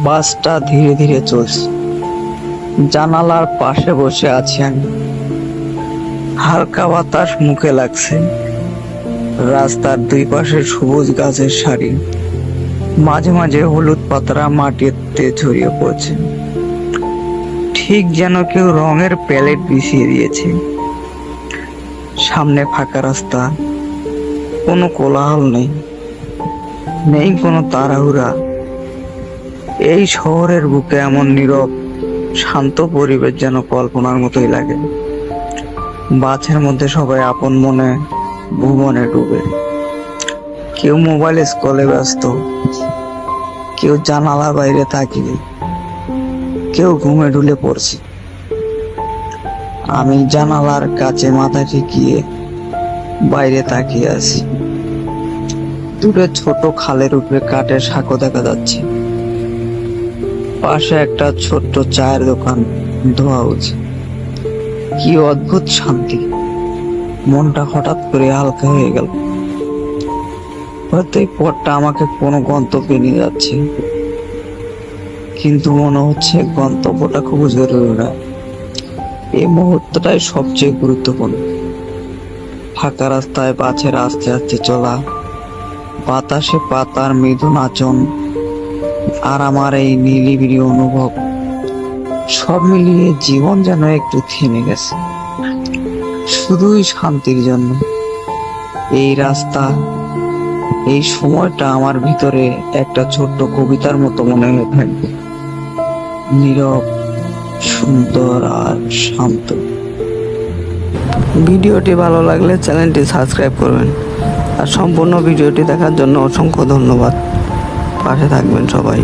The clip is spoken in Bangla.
বাসটা ধীরে ধীরে চলছে। জানালার পাশে বসে আছি আমি। হালকা বাতাস মুখে লাগছে। রাস্তার দুই পাশে সবুজ গাছের সারি, মাঝে মাঝে হলুদ পাতারা মাটিতে ছড়িয়ে পড়ছে, ঠিক যেন কেউ রঙের প্যালেট বিছিয়ে দিয়েছে। সামনে ফাঁকা রাস্তা, কোনো কোলাহল নেই, নেই কোনো তাড়াহুড়া। এই শহরের বুকে এমন নীরব শান্ত পরিবেশ যেন কল্পনার মতোই লাগে। বাসের মধ্যে সবাই আপন মনে ভুবনে ডুবে, কেউ মোবাইল স্ক্রলে ব্যস্ত, কেউ জানালার বাইরে তাকিয়ে, কেউ ঘুমে ঢুলে পড়ছে। আমি জানালার কাছে মাথা ঠেকিয়ে বাইরে তাকিয়ে আছি। দূরে ছোট খালের উপরে কাঠের সাঁকো দেখা যাচ্ছে। পাশে একটা ছোট্ট চায়ের দোকান ধোয়া হচ্ছে। কি অদ্ভুত শান্তি! মনটা হঠাৎ করে হালকা হয়ে গেল। হয়তো এই পথটা আমাকে কোনো গন্তব্যে নিয়ে যাচ্ছে, কিন্তু মনে হচ্ছে গন্তব্যটা খুব জরুরি না। এই মুহূর্তটাই সবচেয়ে গুরুত্বপূর্ণ। ফাঁকা রাস্তায় বাসের আস্তে আস্তে চলা, বাতাসে পাতার মৃদু নাচন, আর আমার এই নিরিবিলি অনুভব, সব মিলিয়ে জীবন যেন একটু থেমে গেছে, শুধুই শান্তির জন্য। এই রাস্তা, এই সময়টা আমার ভিতরে একটা ছোট্ট কবিতার মতো মনে হয়ে থাকবে, নীরব, সুন্দর আর শান্ত। ভিডিওটি ভালো লাগলে চ্যানেলটি সাবস্ক্রাইব করবেন, আর সম্পূর্ণ ভিডিওটি দেখার জন্য অসংখ্য ধন্যবাদ। পাশে থাকবেন সবাই।